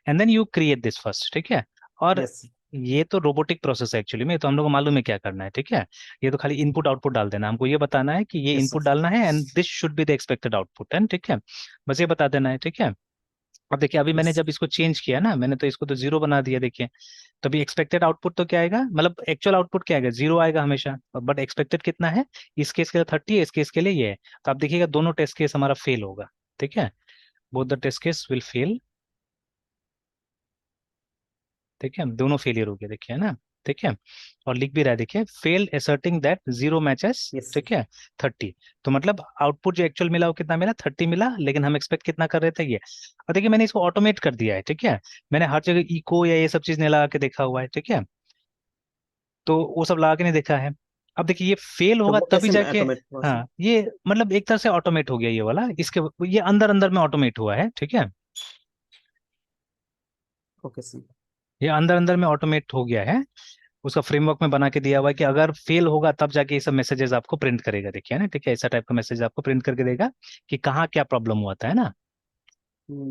And then you create this first, ठीक है। और यस। ये तो रोबोटिक प्रोसेस है एक्चुअली में, तो हम लोग को मालूम है क्या करना है, ठीक है। ये तो खाली इनपुट आउटपुट डाल देना, हमको ये बताना है कि ये यस इनपुट सर। डालना है and this should be the expected output, है ठीक है। बस ये बता देना है, ठीक है। अब देखिए अभी मैंने यस। जब इसको चेंज किया ना, मैंने तो इसको तो 0 बना दिया, देखिए। तो अभी एक्सपेक्टेड आउटपुट तो क्या आएगा, मतलब एक्चुअल आउटपुट क्या आएगा, 0 आएगा हमेशा, बट एक्सपेक्टेड कितना है, इस केस के लिए 30 है, इस केस के लिए ये है। तो आप देखिएगा दोनों टेस्ट केस हमारा फेल होगा, ठीक है, both the test case will fail, ठीक है, दोनों फेलियर हो गए, देखिए, है ना, ठीक है। और लिख भी रहा है, देखिए, fail asserting that 0 matches, yes ठीक सर। है, 30। तो मतलब आउटपुट जो एक्चुअल मिला वो कितना मिला, 30 मिला, लेकिन हम एक्सपेक्ट कितना कर रहे थे ये। और देखिए मैंने इसको ऑटोमेट कर दिया है, ठीक है। मैंने हर जगह इको या ये सब चीज नहीं लगा के देखा हुआ है, ठीक है। तो वो सब लगा के नहीं देखा है। अब देखिए ये फेल तो होगा वो तभी कैसे जाके। ऑटोमेट हुआ सर? हाँ, ये मतलब एक तरह से ऑटोमेट हो गया ये वाला, इसके ये अंदर अंदर में ऑटोमेट हुआ है, ठीक है। Okay sir. ये अंदर अंदर में ऑटोमेट हो गया है, उसका फ्रेमवर्क में बना के दिया हुआ है कि अगर फेल होगा तब जाके ये सब मैसेजेस आपको प्रिंट करेगा, देखिए ना, ठीक है, ऐसा टाइप का मैसेज आपको प्रिंट करके देगा कि कहाँ क्या प्रॉब्लम हुआ था, है ना।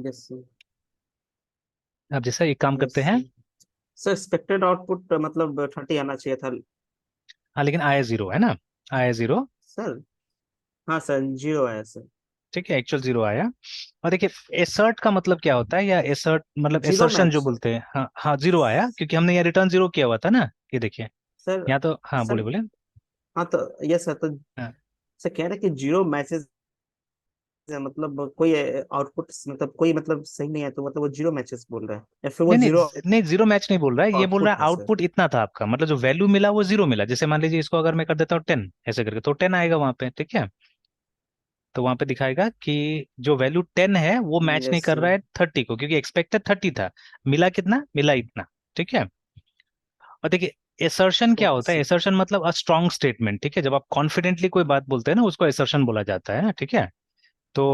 Yes sir. अब जैसा एक काम यस करते हैं। सर। सर एक्सपेक्टेड आउटपुट मतलब 30 आना चाहिए था। हाँ लेकिन आया जीरो, है ना, आया जीरो। सर हाँ सर, जीरो आया सर। ठीक है, एक्चुअल जीरो आया। और देखिए एसर्ट का मतलब क्या होता है, या एसर्ट मतलब जीरो एसर्शन जो मैच। बोलते हैं, हाँ हाँ जीरो आया क्योंकि हमने यहाँ रिटर्न जीरो किया हुआ था ना, ये देखिए। सर। यहाँ तो हाँ, बोले सर बोले। हाँ तो यस सर, तो हाँ। सर कह रहे हैं कि जीरो मैचेस है, मतलब कोई आउटपुट मतलब कोई मतलब सही नहीं है, तो मतलब वो जीरो मैचेस बोल रहा है या फिर वो नहीं जीरो नहीं नहीं, जीरो मैच नहीं बोल रहा है, ये बोल रहा आउटपुट है है सर। आउटपुट इतना था आपका, मतलब जो वैल्यू मिला वो जीरो मिला। जैसे मान लीजिए इसको अगर मैं कर देता हूँ 10 ऐसे करके, तो 10 आएगा वहां पे, ठीक है। तो वहां पे दिखाएगा कि जो वैल्यू 10 है वो मैच नहीं यस कर सर। रहा है 30 को, क्योंकि एक्सपेक्टेड 30 था, मिला कितना, मिला इतना, ठीक है। और देखिए एसर्शन क्या ओके होता है, सर। एसर्शन मतलब अ स्ट्रॉन्ग स्टेटमेंट, ठीक है, जब आप कॉन्फिडेंटली कोई बात बोलते हैं ना उसको एसर्शन बोला जाता है ना, ठीक है। तो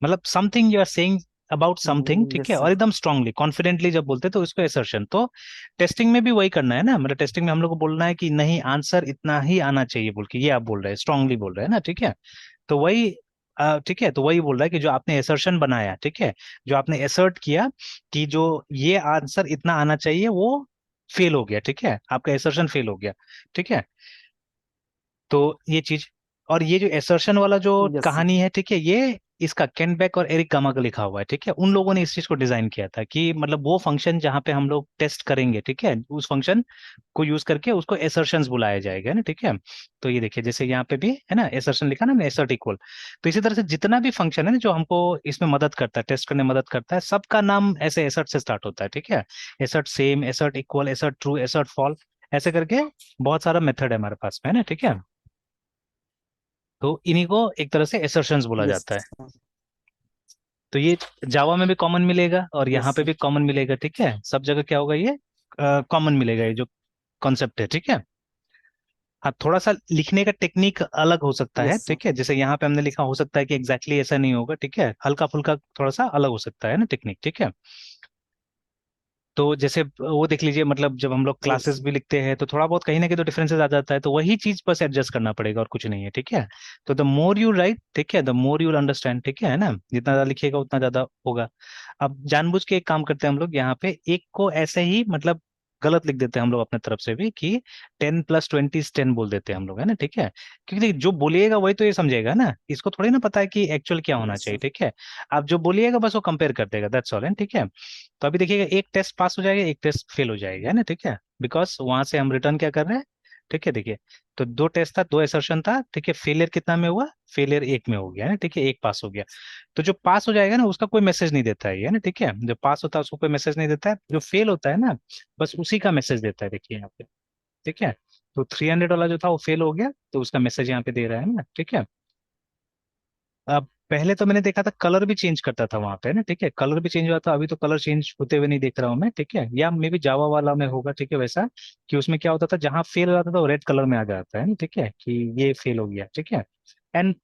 मतलब something you are saying about something, ठीक यस है, और सर। एकदम स्ट्रांगली कॉन्फिडेंटली जब बोलते हैं तो इसको एसर्शन। तो टेस्टिंग में भी वही करना है ना, मतलब टेस्टिंग में हम लोग को बोलना है कि नहीं आंसर इतना ही आना चाहिए बोल के, ये आप बोल रहे हैं, स्ट्रांगली बोल रहे हैं ना, ठीक है। तो वही ठीक है, तो वही बोल रहा है कि जो आपने एसर्शन बनाया, ठीक है, जो आपने एसर्ट किया कि जो ये आंसर इतना आना चाहिए वो फेल हो गया, ठीक है, आपका एसर्शन फेल हो गया, ठीक है। तो ये चीज, और ये जो एसर्शन वाला जो यस सर। कहानी है, ठीक है, ये इसका केनबेक और एरिक गामा का लिखा हुआ है, ठीक है। उन लोगों ने इस चीज को डिजाइन किया था कि मतलब वो फंक्शन जहां पे हम लोग टेस्ट करेंगे, ठीक है, उस फंक्शन को यूज करके उसको एसर्शंस बुलाया जाएगा, है ना, ठीक है। तो ये देखिए जैसे यहाँ पे भी है ना एसर्शन लिखा ना, एसर्ट इक्वल। तो इसी तरह से जितना भी फंक्शन है ना जो हमको इसमें मदद करता है, टेस्ट करने में मदद करता है, सबका नाम ऐसे एसर्ट से स्टार्ट होता है, ठीक है। एसर्ट सेम, एसर्ट इक्वल, एसर्ट ट्रू, एसर्ट फॉल, ऐसे करके बहुत सारा मेथड है हमारे पास में, है ना, ठीक है। तो इन्हीं को एक तरह से एसर्शंस बोला यस जाता है। सर। तो ये जावा में भी कॉमन मिलेगा और यस यहाँ पे सर। भी कॉमन मिलेगा, ठीक है, सब जगह क्या होगा, ये कॉमन मिलेगा, ये जो कॉन्सेप्ट है, ठीक है। हाँ थोड़ा सा लिखने का टेक्निक अलग हो सकता है, यस सर। ठीक है, जैसे यहाँ पे हमने लिखा हो सकता है कि एग्जैक्टली exactly ऐसा नहीं होगा, ठीक है, हल्का फुल्का थोड़ा सा अलग हो सकता है ना टेक्निक, ठीक है। तो जैसे वो देख लीजिए, मतलब जब हम लोग यस क्लासेस सर। भी लिखते हैं तो थोड़ा बहुत कहीं ना कहीं तो डिफरेंसेस आ जाता है, तो वही चीज बस एडजस्ट करना पड़ेगा और कुछ नहीं है, ठीक है। तो द मोर यू राइट, ठीक है, द मोर यू अंडरस्टैंड, ठीक है ना, जितना ज्यादा लिखिएगा उतना ज्यादा होगा। अब जानबूझ के एक काम करते हैं हम लोग यहाँ पे, एक को ऐसे ही मतलब गलत लिख देते हैं हम लोग अपने तरफ से भी कि 10 + 20 = 10 बोल देते हैं हम लोग, है ना, ठीक है। क्योंकि जो बोलिएगा वही तो ये समझेगा ना, इसको थोड़ी ना पता है कि एक्चुअल क्या होना यस चाहिए, सर। ठीक है। आप जो बोलिएगा बस वो कंपेयर कर देगा, दैट्स ऑल, है, ठीक है। तो अभी देखिएगा एक टेस्ट पास हो जाएगा, एक टेस्ट फेल हो जाएगा, है ना, ठीक है, बिकॉज वहां से हम रिटर्न क्या कर रहे हैं, ठीक है, देखिए। तो दो टेस्ट था, दो एसर्शन था, ठीक है, फेलियर कितना में हुआ, फेलियर एक में हो गया, है ना, ठीक है, एक पास हो गया। तो जो पास हो जाएगा ना उसका कोई मैसेज नहीं देता है ये, है ना, ठीक है, जो पास होता है उसको कोई मैसेज नहीं देता है, जो फेल होता है ना बस उसी का मैसेज देता है, देखिए यहाँ पे, ठीक है। तो 300 वाला जो था वो फेल हो गया तो उसका मैसेज यहाँ पे दे रहा है ना, ठीक है। अब पहले तो मैंने देखा था कलर भी चेंज करता था वहां पे ना, ठीक है, कलर भी चेंज हुआ था, अभी तो कलर चेंज होते हुए नहीं देख रहा हूँ मैं, ठीक है, या मे बी जावा वाला में होगा, ठीक है, वैसा कि उसमें क्या होता था जहां फेल हो जाता था वो रेड कलर में आ जाता है ना, ठीक है, कि ये फेल हो गया, ठीक है। एंड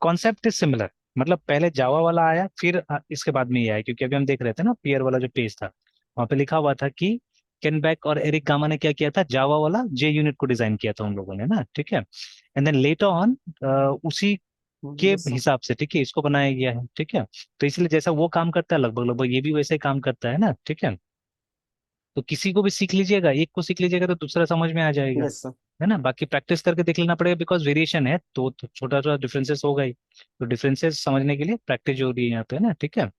कॉन्सेप्ट इज सिमिलर, मतलब पहले जावा वाला आया फिर इसके बाद में ये आया, क्योंकि अभी हम देख रहे थे ना पियर वाला जो पेज था वहां पे लिखा हुआ था कि केनबैक और एरिक गामा ने क्या किया था, जावा वाला जे यूनिट को डिजाइन किया था उन लोगों ने ना, ठीक है। एंड देन लेटर ऑन उसी के यस सर। हिसाब से, ठीक है, इसको बनाया गया है, ठीक है। तो इसलिए जैसा वो काम करता है लगभग लगभग ये भी वैसे ही काम करता है ना, ठीक है। तो किसी को भी सीख लीजिएगा, एक को सीख लीजिएगा तो दूसरा समझ में आ जाएगा, यस सर। है ना, बाकी प्रैक्टिस करके देख लेना पड़ेगा, बिकॉज वेरिएशन है तो छोटा छोटा डिफरेंसेस होगा ही, तो डिफरेंसेस समझने के लिए प्रैक्टिस जरूरी है यहाँ पे, है ना, ठीक है।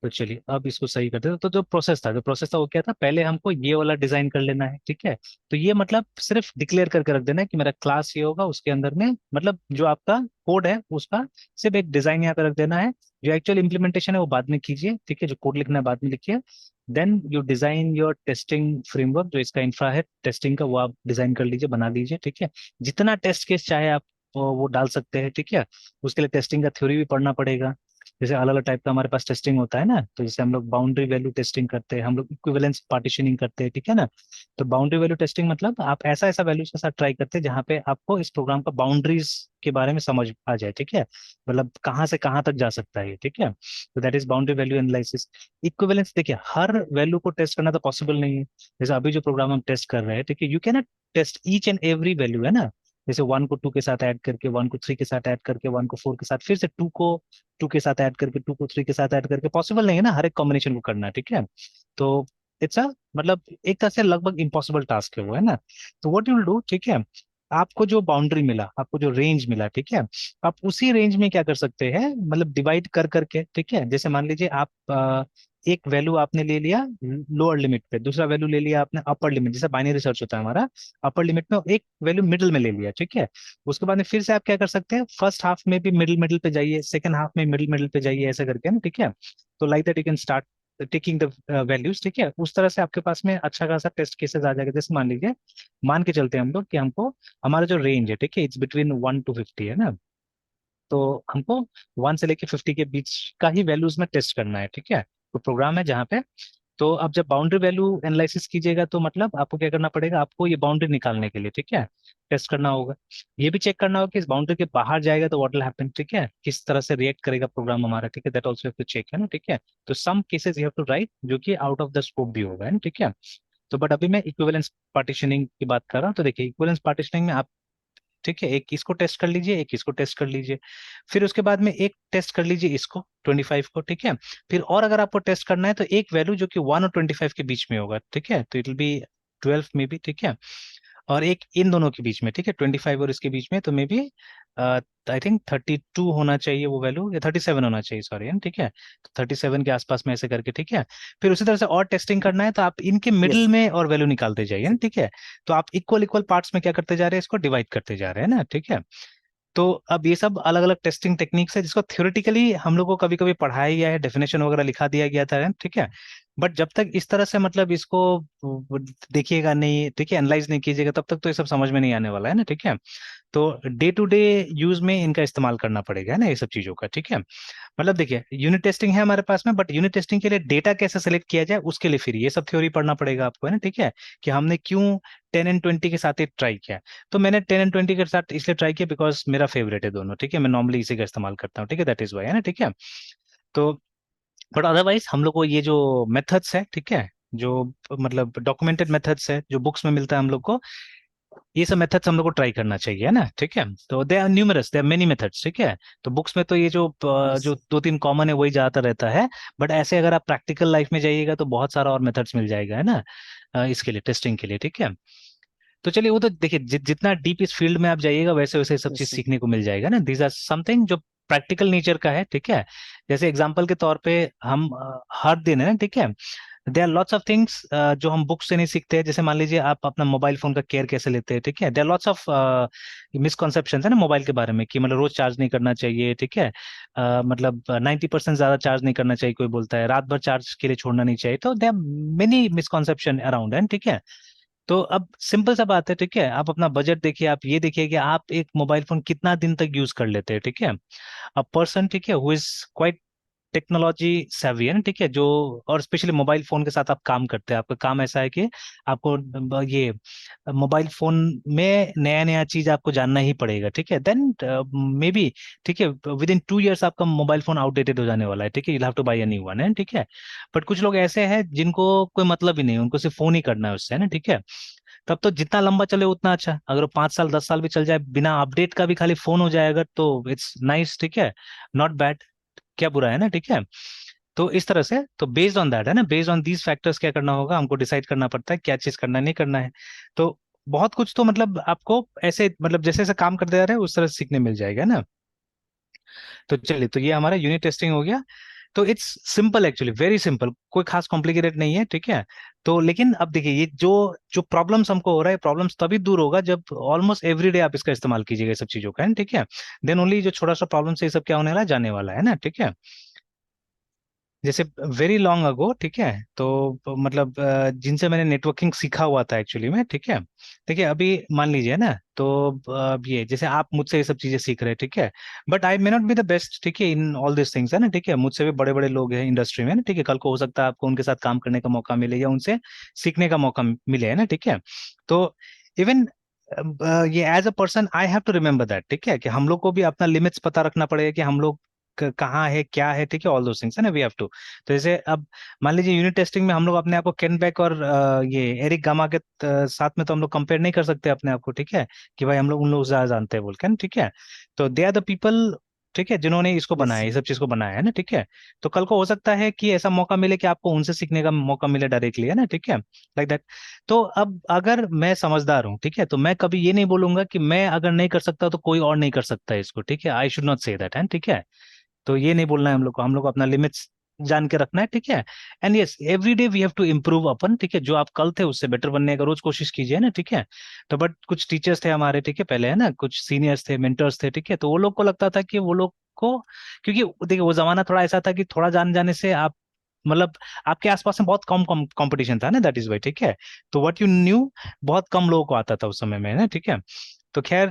तो चलिए अब इसको सही करते हैं, तो जो प्रोसेस था वो क्या था, पहले हमको ये वाला डिजाइन कर लेना है, ठीक है। तो ये मतलब सिर्फ डिक्लेयर करके रख देना है कि मेरा क्लास ये होगा, उसके अंदर में मतलब जो आपका कोड है उसका सिर्फ एक डिजाइन यहाँ पे रख देना है। जो एक्चुअल इंप्लीमेंटेशन है वो बाद में कीजिए, ठीक है, जो कोड लिखना है बाद में लिखिए। Then you design your testing framework, जो इसका इंफ्रा है टेस्टिंग का वो आप डिजाइन कर लीजिए, बना लीजिए, ठीक है। जितना टेस्ट केस चाहे आप वो डाल सकते हैं, ठीक है। उसके लिए टेस्टिंग का थ्योरी भी पढ़ना पड़ेगा, जैसे अलग अलग टाइप का हमारे पास टेस्टिंग होता है ना, तो जैसे हम लोग बाउंड्री वैल्यू टेस्टिंग करते हैं, हम लोग इक्विवेलेंस पार्टीशनिंग करते हैं, ठीक है ना। तो बाउंड्री वैल्यू टेस्टिंग मतलब आप ऐसा ऐसा वैल्यूज के साथ ट्राई करते हैं जहाँ पे आपको इस प्रोग्राम का बाउंड्रीज के बारे में समझ आ जाए, ठीक है, मतलब कहाँ से कहाँ तक जा सकता है ये, ठीक है। तो that is boundary value analysis. Equivalence देखिए हर वैल्यू को टेस्ट करना तो पॉसिबल नहीं है। जैसे अभी जो प्रोग्राम हम टेस्ट कर रहे हैं, ठीक है, you can test each and every value, है ना। जैसे 1 को 2 के साथ ऐड करके, 1 को 3 के साथ ऐड करके, 1 को 4 के साथ, फिर से 2 को 2 के साथ ऐड करके, 2 को 3 के साथ ऐड करके, पॉसिबल नहीं है ना हर एक कॉम्बिनेशन को करना, ठीक है। तो इट्स अ मतलब एक तरह से लगभग इम्पॉसिबल टास्क है वो, है ना। तो व्हाट यू विल डू, ठीक है, आपको जो बाउंड्री मिला, आपको जो रेंज मिला, ठीक है, आप उसी रेंज में क्या कर सकते हैं, मतलब डिवाइड कर करके, ठीक है। जैसे मान लीजिए आप एक वैल्यू आपने ले लिया लोअर लिमिट पे, दूसरा वैल्यू ले लिया आपने अपर लिमिट, जैसे बाइनरी सर्च होता है हमारा, अपर लिमिट में एक वैल्यू मिडिल में ले लिया, ठीक है। उसके बाद में फिर से आप क्या कर सकते हैं, फर्स्ट हाफ में भी मिडिल मिडिल पे जाइए, सेकंड हाफ में मिडिल मिडिल पे जाइए, ऐसा करके ना, ठीक है। तो like that you can start taking the values, ठीक है। उस तरह से आपके पास में अच्छा खासा टेस्ट केसेस आ जाएगा। जैसे मान लीजिए, मान के चलते हैं हम लोग कि हमको हमारा जो रेंज है, ठीक है, इट्स बिटवीन 1 to 50, है ना। तो हमको 1 से लेके 50 के बीच का ही वैल्यूज में टेस्ट करना है, ठीक है। तो प्रोग्राम है जहाँ पे, तो अब जब बाउंड्री वैल्यू एनालिसिस कीजिएगा तो मतलब आपको क्या करना पड़ेगा, आपको ये बाउंड्री निकालने के लिए, ठीक है, टेस्ट करना होगा। ये भी चेक करना होगा कि इस बाउंड्री के बाहर जाएगा तो व्हाट विल हैपन, ठीक है, किस तरह से रिएक्ट करेगा प्रोग्राम हमारा, ठीक है, that also have to check, है ना, ठीक है। तो some cases you have to write जो कि आउट ऑफ द स्कोप भी होगा, है ना, ठीक है। तो बट अभी मैं इक्विवेलेंस पार्टीशनिंग की बात कर रहा हूँ। तो देखिए इक्विवेलेंस पार्टीशनिंग में आप, ठीक है, एक इसको टेस्ट कर लीजिए, एक इसको टेस्ट कर लीजिए, फिर उसके बाद में एक टेस्ट कर लीजिए इसको 25 को, ठीक है। फिर और अगर आपको टेस्ट करना है तो एक वैल्यू जो कि 1 और 25 के बीच में होगा, ठीक है, तो इट विल बी 12 में भी, ठीक है। और एक इन दोनों के बीच में, ठीक है, 25 और इसके बीच में, तो मे बी आई थिंक 32 होना चाहिए वो वैल्यू, या 37 होना चाहिए, सॉरी, है, ठीक है। तो 37 के आसपास में ऐसे करके, ठीक है। फिर उसी तरह से और टेस्टिंग करना है तो आप इनके मिडिल यस। में और वैल्यू निकालते जाइए ना, ठीक है। तो आप इक्वल इक्वल पार्ट्स में क्या करते जा रहे हैं, इसको डिवाइड करते जा रहे हैं ना, ठीक है। तो अब ये सब अलग अलग टेस्टिंग टेक्निक्स है जिसको थ्योरेटिकली हम लोग को कभी कभी पढ़ाया गया है, डेफिनेशन वगैरह लिखा दिया गया था, ठीक है। बट जब तक इस तरह से मतलब इसको देखिएगा नहीं, ठीक है, एनालाइज नहीं कीजिएगा, तब तक तो ये सब समझ में नहीं आने वाला है ना, ठीक है। तो डे टू डे यूज में इनका इस्तेमाल करना पड़ेगा, है ना, ये सब चीजों का, ठीक है। मतलब देखिए यूनिट टेस्टिंग है हमारे पास में, बट यूनिट टेस्टिंग के लिए डेटा कैसे सेलेक्ट किया जाए उसके लिए फिर ये सब थ्योरी पढ़ना पड़ेगा आपको, है ना, ठीक है। कि हमने क्यों 10 and 20 के साथ ट्राई किया। तो मैंने 10 and 20 के साथ इसलिए ट्राई किया बिकॉज मेरा फेवरेट है दोनों, ठीक है, मैं नॉर्मली इसी का इस्तेमाल करता हूँ, ठीक है, दैट इज वाई, है ना, ठीक है। तो बट अदरवाइज हम लोग को ये जो मेथड्स है, ठीक है, जो मतलब डॉक्यूमेंटेड मेथड्स है जो बुक्स में मिलता है हम लोग को, ये सब मेथड्स हम लोग को ट्राई करना चाहिए, है ना, ठीक है। तो they are numerous, they are many methods, ठीक है। तो बुक्स में तो ये जो यस। जो दो तीन कॉमन है वही ज्यादातर रहता है। बट ऐसे अगर आप प्रैक्टिकल लाइफ में जाइएगा तो बहुत सारा और मेथड्स मिल जाएगा, है ना, इसके लिए टेस्टिंग के लिए, ठीक है। तो चलिए वो तो देखिए जितना डीप इस फील्ड में आप जाइएगा वैसे वैसे सब चीज यस। सीखने को मिल जाएगा ना, दीज आर समथिंग जो प्रैक्टिकल नेचर का है, ठीक है। जैसे एग्जाम्पल के तौर पे हम हर दिन, है ना, ठीक है, there are lots of things जो हम बुक से नहीं सीखते हैं। जैसे मान लीजिए आप अपना मोबाइल फोन का केयर कैसे लेते हैं, ठीक है, there are lots of misconception है ना मोबाइल के बारे में, कि मतलब रोज चार्ज नहीं करना चाहिए, ठीक है, मतलब 90% ज्यादा चार्ज नहीं करना चाहिए, कोई बोलता है रात भर चार्ज के लिए छोड़ना नहीं चाहिए। तो there are many misconception around, है, ठीक है। तो अब सिंपल सा बात है, ठीक है, आप अपना बजट देखिए, आप ये देखिए कि आप एक मोबाइल फोन कितना दिन तक यूज कर लेते हैं, ठीक है। अ पर्सन, ठीक है, हु इज क्वाइट टेक्नोलॉजी सेवी, है ना, ठीक है, जो और स्पेशली मोबाइल फोन के साथ आप काम करते हैं, आपका काम ऐसा है कि आपको ये मोबाइल फोन में नया नया चीज आपको जानना ही पड़ेगा, ठीक है, देन मे बी, ठीक है, विद इन 2 years आपका मोबाइल फोन आउटडेटेड हो जाने वाला है, ठीक है, you have two by a new one, है, ठीक है। बट कुछ लोग ऐसे हैं जिनको कोई मतलब ही नहीं, उनको सिर्फ फोन ही करना है उससे, है ना, ठीक है। तब तो जितना लंबा चले उतना अच्छा, अगर 5 साल 10 साल भी चल जाए बिना अपडेट का भी, खाली फोन हो जाएगा तो इट्स नाइस, ठीक है, नॉट बैड, क्या बुरा है ना, ठीक है। तो इस तरह से, तो बेस्ड ऑन दैट, है ना, बेस्ड ऑन दीज फैक्टर्स क्या करना होगा, हमको डिसाइड करना पड़ता है क्या चीज करना है नहीं करना है। तो बहुत कुछ तो मतलब आपको ऐसे मतलब जैसे जैसे काम करते जा रहे हैं उस तरह से सीखने मिल जाएगा ना। तो चलिए, तो ये हमारा यूनिट टेस्टिंग हो गया। तो it's simple, actually very simple, कोई खास कॉम्प्लिकेटेड नहीं है, ठीक है। तो लेकिन अब देखिए ये जो जो प्रॉब्लम्स हमको हो रहा है, प्रॉब्लम्स तभी दूर होगा जब ऑलमोस्ट एवरी डे आप इसका इस्तेमाल कीजिएगा ये सब चीजों का, है ना, ठीक है। देन ओनली जो छोटा सा प्रॉब्लम से ये सब क्या होने वाला है, जाने वाला है ना, ठीक है। जैसे वेरी लॉन्ग अगो, ठीक है, तो मतलब जिनसे मैंने नेटवर्किंग सीखा हुआ था एक्चुअली में, ठीक है। देखिए अभी मान लीजिए ना, तो ये जैसे आप मुझसे ये सब चीजें सीख रहे हैं, ठीक है, but I may not be the best, ठीक है, इन ऑल दिस थिंग्स, है ना, ठीक है, मुझसे भी बड़े बड़े लोग हैं इंडस्ट्री में ना, ठीक है, कल को हो सकता है आपको उनके साथ काम करने का मौका मिले या उनसे सीखने का मौका मिले, है ना, ठीक है। तो इवन ये as a person I have to remember that, ठीक है, कि हम लोग को भी अपना लिमिट्स पता रखना पड़ेगा कि हम लोग कहाँ है, क्या है, ठीक है, ऑल दोस थिंग्स, है ना, वी हैव टू। तो जैसे अब मान लीजिए यूनिट टेस्टिंग में हम लोग अपने आप को केन बेक और ये एरिक गामा के साथ में तो हम लोग कंपेयर नहीं कर सकते अपने आप को, ठीक है, कि भाई हम लोग उन लोग ज्यादा जानते हैं बोल के ना, ठीक है। तो दे आर द पीपल, ठीक है, जिन्होंने इसको बनाया, यस। ये सब चीज को बनाया है ना, ठीक है। तो कल को हो सकता है कि ऐसा मौका मिले कि आपको उनसे सीखने का मौका मिले डायरेक्टली, है ना, ठीक है, लाइक दैट। तो अब अगर मैं समझदार हूँ, ठीक है, तो मैं कभी ये नहीं बोलूंगा कि मैं अगर नहीं कर सकता तो कोई और नहीं कर सकता इसको, ठीक है, I should not say that, है, ठीक है। तो ये नहीं बोलना है हम लोग को अपना लिमिट्स जान के रखना है, ठीक है। And yes, every day we have to improve अपन, ठीक है, जो आप कल थे उससे बेटर बनने का रोज कोशिश कीजिए ना, ठीक है। तो बट कुछ टीचर्स थे हमारे, ठीक है, पहले, है ना, कुछ सीनियर्स थे, मेंटर्स थे, ठीक है, तो वो लोग को लगता था कि वो लोग को, क्योंकि देखिए वो जमाना थोड़ा ऐसा था कि थोड़ा जान जाने से आप मतलब आपके आसपास में बहुत कम कंपटीशन था ना, दैट इज वाई, ठीक है। तो व्हाट यू न्यू बहुत कम लोगों को आता था उस समय में ना, ठीक है। तो खैर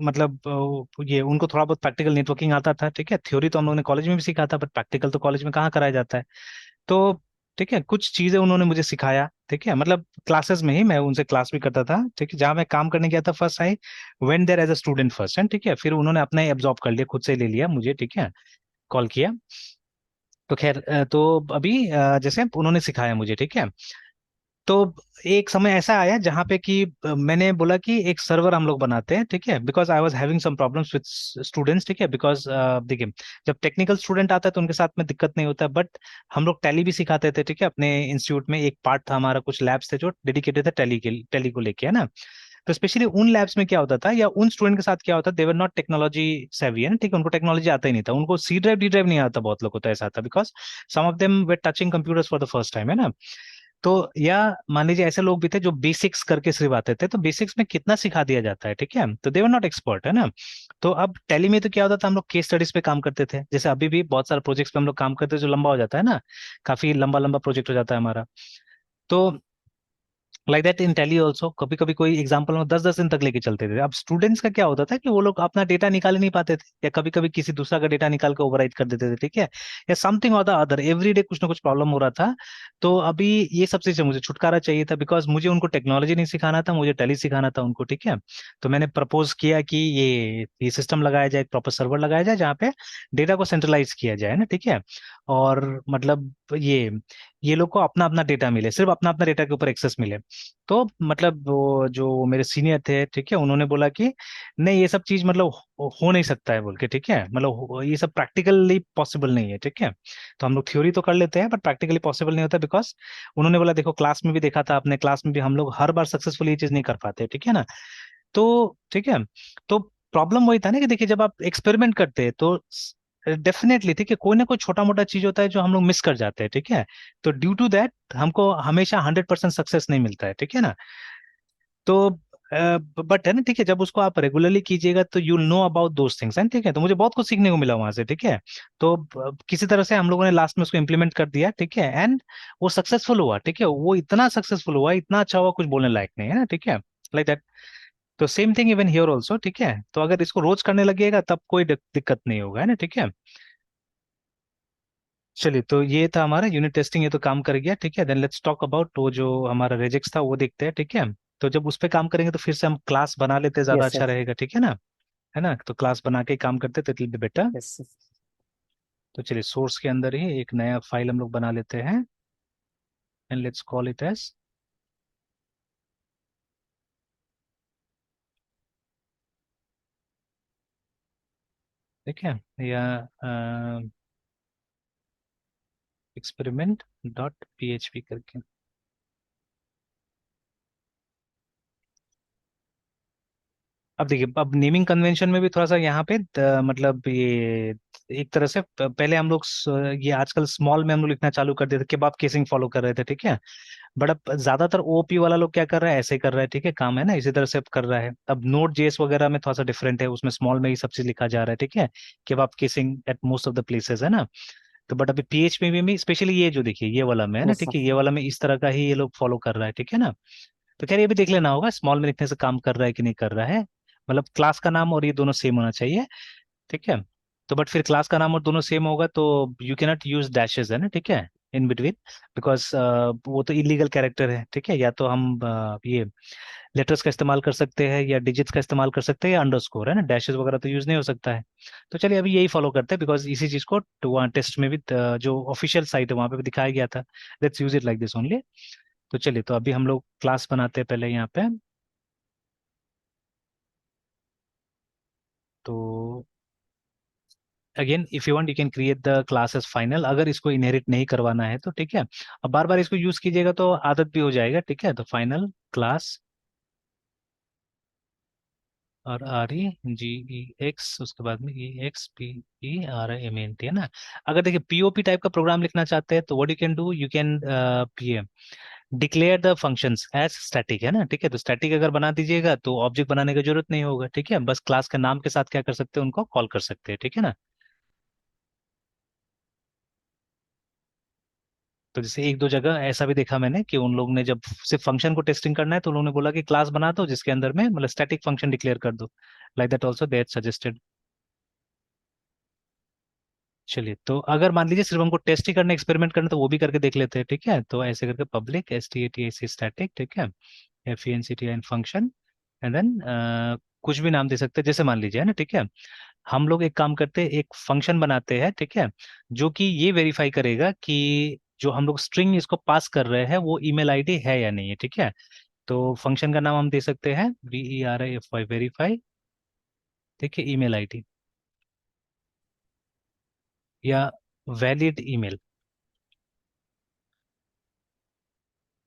मतलब ये उनको थोड़ा बहुत प्रैक्टिकल नेटवर्किंग आता था, ठीक है, थ्योरी तो हम लोगों ने कॉलेज में भी सीखा था, बट प्रैक्टिकल तो कॉलेज में कहाँ कराया जाता है। तो ठीक है, कुछ चीजें उन्होंने मुझे सिखाया, ठीक है, मतलब क्लासेस में ही मैं उनसे क्लास भी करता था, ठीक है, जहाँ मैं काम करने गया था first, I went there as a student first, and ठीक है, फिर उन्होंने अपना ही एब्जॉर्ब कर लिया, खुद से ले लिया मुझे, ठीक है, कॉल किया। तो खैर तो अभी जैसे उन्होंने सिखाया मुझे, ठीक है। तो एक समय ऐसा आया जहां पे कि मैंने बोला कि एक सर्वर हम लोग बनाते हैं, ठीक है, because I was having some problems with students, ठीक है, बिकॉज देखिए जब टेक्निकल स्टूडेंट आता है तो उनके साथ में दिक्कत नहीं होता, बट हम लोग टैली भी सिखाते थे, ठीक है, अपने इंस्टीट्यूट में एक पार्ट था हमारा, कुछ लैब्स थे जो डेडिकेटेड थे टैली को लेके, है ना। तो स्पेशली उन लैब्स में क्या होता था या उन स्टूडेंट के साथ क्या होता, देवर नॉट टेक्नोलॉजी सेवी, है ना, ठीक है, उनको टेक्नोलॉजी आता ही नहीं था, उनको सी ड्राइव डी ड्राइव नहीं आता, बहुत लोग को तो ऐसा था, because some of them were touching computers for the first time, है ना। तो या मान लीजिए ऐसे लोग भी थे जो बेसिक्स करके सिर्फ आते थे, तो बेसिक्स में कितना सिखा दिया जाता है, ठीक है, तो दे वर नॉट एक्सपर्ट, है ना। तो अब टेली में तो क्या होता था, हम लोग केस स्टडीज पे काम करते थे, जैसे अभी भी बहुत सारे प्रोजेक्ट्स पे हम लोग काम करते हैं जो लंबा हो जाता है ना, काफी लंबा लंबा प्रोजेक्ट हो जाता है हमारा। तो like that in tally also कभी कभी कोई एग्जाम्पल में 10-10 दिन तक लेके चलते थे। अब स्टूडेंट्स का क्या होता था कि वो लोग अपना डेटा निकाल ही नहीं पाते थे, या कभी कभी किसी दूसरा का डेटा निकाल के ओवरराइट कर देते थे, ठीक है, या समथिंग और द अदर, एवरी डे कुछ ना कुछ प्रॉब्लम हो रहा था। तो अभी ये सबसे से मुझे छुटकारा चाहिए था, बिकॉज मुझे उनको टेक्नोलॉजी नहीं सिखाना था, मुझे टैली सिखाना था उनको, ठीक है। तो मैंने प्रपोज किया कि ये सिस्टम लगाया जाए, एक प्रॉपर सर्वर लगाया जाए जहाँ पे डेटा को सेंट्रलाइज किया जाए ना, ठीक है। और मतलब ये लोग को अपना अपना डेटा मिले, सिर्फ अपना अपना डेटा के ऊपर एक्सेस मिले। तो मतलब वो जो मेरे सीनियर थे, ठीक है, उन्होंने बोला कि नहीं ये सब चीज मतलब हो नहीं सकता है बोल के, ठीक है, मतलब ये सब प्रैक्टिकली पॉसिबल नहीं है, ठीक है। तो हम लोग थ्योरी तो कर लेते हैं बट प्रैक्टिकली पॉसिबल नहीं होता, बिकॉज उन्होंने बोला देखो क्लास में भी देखा था, अपने क्लास में भी हम लोग हर बार सक्सेसफुल ये चीज नहीं कर पाते, ठीक है ना। तो ठीक है, तो प्रॉब्लम वही था ना कि देखिए जब आप एक्सपेरिमेंट करते हैं तो डेफिनेटली, ठीक है, कोई ना कोई छोटा मोटा चीज होता है जो हम लोग मिस कर जाते हैं, ठीक है। तो ड्यू टू दैट हमको हमेशा 100% सक्सेस नहीं मिलता है, ठीक है ना। तो बट है ना, ठीक है, जब उसको आप रेगुलरली कीजिएगा तो you know about those things, है ठीक है, तो मुझे बहुत कुछ सीखने को मिला वहां से, ठीक है। तो किसी तरह से हम लोगों ने लास्ट में उसको इम्प्लीमेंट कर दिया, ठीक है, एंड वो सक्सेसफुल हुआ, ठीक है, वो इतना सक्सेसफुल हुआ, इतना अच्छा हुआ, कुछ बोलने लायक नहीं है ना, ठीक है, लाइक दैट। तो same thing even here also, ठीक है, तो अगर इसको रोज करने लगेगा तब कोई दिक्कत नहीं होगा, है ना, ठीक है। चलिए, तो ये था हमारा यूनिट टेस्टिंग, ये तो काम कर गया, ठीक है। देन लेट्स टॉक अबाउट वो जो हमारा रेजेक्स था वो देखते हैं, ठीक है। तो जब उस पे काम करेंगे तो फिर से हम क्लास बना लेते, ज्यादा यस अच्छा सर। रहेगा, ठीक है ना, है ना, तो क्लास बना के ही काम करते तो it will be better. Yes sir. तो चलिए सोर्स के अंदर ही एक नया फाइल हम लोग बना लेते हैं, and let's call it as, ठीक है, या एक्सपेरिमेंट डॉट पीएचपी करके। अब देखिए, अब नेमिंग कन्वेंशन में भी थोड़ा सा यहाँ पे मतलब ये एक तरह से पहले हम लोग ये आजकल स्मॉल में हम लोग लिखना चालू कर देते, केबाब केसिंग फॉलो कर रहे थे, ठीक है। बट अब ज्यादातर ओपी वाला लोग क्या कर रहा है, ऐसे कर रहा है, ठीक है, काम है ना, इसी तरह से अब कर रहा है। अब नोट जेएस वगैरह में थोड़ा सा डिफरेंट है, उसमें स्मॉल में ही सब चीज लिखा जा रहा है, ठीक है, केबाब casing at most of the places, है ना। तो बट अभी PHP में भी स्पेशली ये जो देखिए ये वाला में है ना, यस ठीक है, सर। ये वाला में इस तरह का ही ये लोग फॉलो कर रहा है, ठीक है ना। तो खैर ये भी देख लेना होगा स्मॉल में लिखने से काम कर रहा है कि नहीं कर रहा है, मतलब क्लास का नाम और ये दोनों सेम होना चाहिए, ठीक है। तो बट फिर क्लास का नाम और दोनों सेम होगा तो you can not use dashes, है ना, ठीक है, इन बिटवीन, बिकॉज वो तो इलीगल कैरेक्टर है, ठीक है। या तो हम ये लेटर्स का इस्तेमाल कर सकते हैं या डिजिट्स का इस्तेमाल कर सकते हैं या अंडरस्कोर, है ना, डैशेस वगैरह तो यूज नहीं हो सकता है। तो चलिए अभी यही फॉलो करते हैं, बिकॉज इसी चीज को तो वहाँ टेस्ट में भी जो ऑफिशियल साइट है वहाँ पे भी दिखाया गया था, let's use it like this only. तो चलिए, तो अभी हम लोग क्लास बनाते हैं पहले यहाँ पे। तो again if you want you can create the class as final, अगर इसको इनहेरिट नहीं करवाना है तो, ठीक है। अब बार बार इसको यूज कीजिएगा तो आदत भी हो जाएगा, ठीक है। तो फाइनल क्लास और REGEX, उसके बाद में EXPERIMENT, है ना। अगर देखिए POP टाइप का प्रोग्राम लिखना चाहते हैं तो what you can do, you can declare the functions as static, है ना, ठीक है। तो स्टैटिक अगर बना दीजिएगा तो ऑब्जेक्ट बनाने की जरूरत नहीं होगा, ठीक है, बस क्लास के नाम के साथ क्या कर सकते हैं, उनको कॉल कर सकते हैं, ठीक है ना। तो जैसे एक दो जगह ऐसा भी देखा मैंने कि उन लोग ने जब सिर्फ फंक्शन को टेस्टिंग करना है तो उन्होंने बोला कि क्लास बना दो जिसके अंदर में मतलब स्टैटिक फंक्शन डिक्लेयर कर दो, like that also they suggested. चलिए, तो अगर मान लीजिए सिर्फ हमको टेस्ट ही करना, एक्सपेरिमेंट करना, तो वो भी करके देख लेते हैं, ठीक है। तो ऐसे करके पब्लिक STATIC स्टैटिक, ठीक है, FENCTIN फंक्शन, एंड देन कुछ भी नाम दे सकते हैं जैसे मान लीजिए, है ना, ठीक है। हम लोग एक काम करते हैं, एक फंक्शन बनाते हैं, ठीक है, जो कि ये वेरीफाई करेगा कि जो हम लोग स्ट्रिंग इसको पास कर रहे हैं वो ईमेल आईडी है या नहीं है, ठीक है। तो फंक्शन का नाम हम दे सकते हैं VERIFY, वेरीफाई, ठीक है, ईमेल आईडी या वैलिड ईमेल,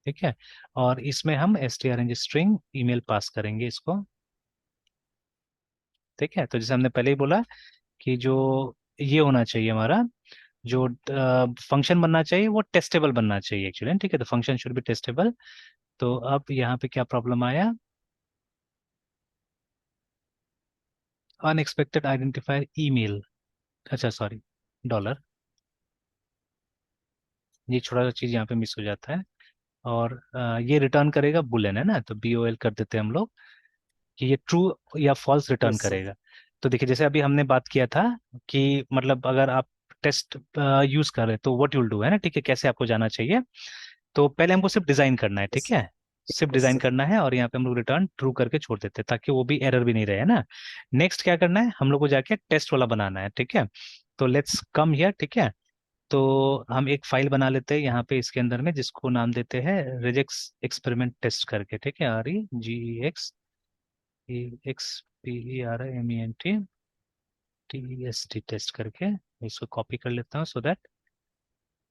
ठीक है। और इसमें हम strng स्ट्रिंग ईमेल पास करेंगे इसको, ठीक है। तो जैसे हमने पहले ही बोला कि जो ये होना चाहिए हमारा जो फंक्शन बनना चाहिए वो टेस्टेबल बनना चाहिए एक्चुअली, ठीक है। तो फंक्शन शुड बी टेस्टेबल। तो अब यहाँ पे क्या प्रॉब्लम आया, अनएक्सपेक्टेड आइडेंटिफायर ईमेल, अच्छा सॉरी, डॉलर, ये छोटा सा चीज यहाँ पे मिस हो जाता है। और ये रिटर्न करेगा बुलियन, है ना, तो BOL कर देते हैं हम लोग कि ये ट्रू या फॉल्स रिटर्न यस सर। करेगा। तो देखिए जैसे अभी हमने बात किया था कि मतलब अगर आप टेस्ट यूज कर रहे हैं तो व्हाट यूल डू, है ना, ठीक है, कैसे आपको जाना चाहिए। तो पहले हमको सिर्फ डिजाइन करना है, यस ठीक सर। है, सिर्फ यस डिजाइन सर। करना है और यहाँ पे हम लोग रिटर्न ट्रू करके छोड़ देते हैं ताकि वो भी एरर भी नहीं रहे, है ना। नेक्स्ट क्या करना है, हम लोग को जाके टेस्ट वाला बनाना है, ठीक है। तो लेट्स कम हियर, ठीक है। तो हम एक फाइल बना लेते हैं यहाँ पे इसके अंदर में जिसको नाम देते हैं रिजेक्स एक्सपेरिमेंट टेस्ट करके, ठीक है, REGEXPERIMENT टेस्ट करके इसको कॉपी कर लेता हूँ सो दैट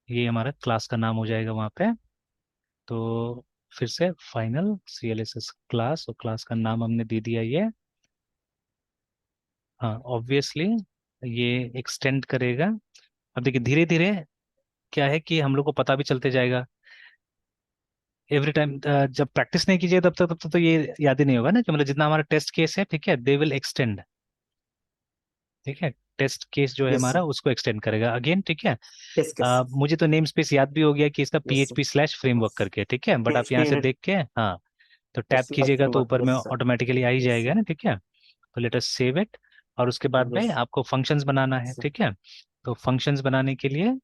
ये हमारा क्लास का नाम हो जाएगा वहाँ पे। तो फिर से फाइनल CLSS क्लास, और क्लास का नाम हमने दे दिया ये, हाँ ऑब्वियसली ये एक्सटेंड करेगा। अब देखिए धीरे धीरे क्या है कि हम लोग को पता भी चलते जाएगा एवरी टाइम, जब प्रैक्टिस नहीं कीजिए तब तक तो ये याद ही नहीं होगा ना कि मतलब जितना हमारा टेस्ट केस है, ठीक है, दे विल एक्सटेंड, ठीक है, टेस्ट केस जो है यस हमारा सर। उसको एक्सटेंड करेगा अगेन, ठीक है। Yes yes. मुझे तो नेम स्पेस याद भी हो गया कि इसका यस सर। PHP/framework करके, ठीक है, बट आप यहाँ PHP से है। देख के, हाँ, तो टैप स्लैश कीजिएगा तो फ्रेमवर्क। ऊपर में यस सर। ऑटोमेटिकली आ ही यस जाएगा सर। ना, ठीक है। तो लेट अस सेव इट। और उसके बाद में यस आपको फंक्शंस बनाना है, सर। ठीक है। तो फंक्शंस बनाने के लिए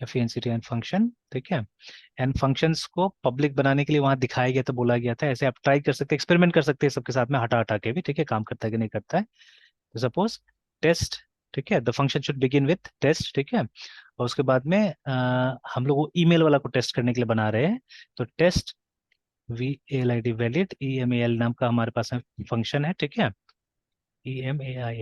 FENCTN फंक्शन, ठीक है। एंड फंक्शंस को पब्लिक बनाने के लिए वहां दिखाया गया था, बोला गया था, ऐसे आप ट्राई कर सकते हैं, एक्सपेरिमेंट कर सकते हैं सबके साथ में हटा हटा के भी, ठीक है, काम करता है कि नहीं करता है। तो सपोज टेस्ट, ठीक है, the function should begin with test, ठीक है। और उसके बाद में हम लोग वो ईमेल वाला को टेस्ट करने के लिए बना रहे हैं। तो टेस्ट VALID वैलिड EMAL नाम का हमारे पास फंक्शन है, ठीक है, EMAI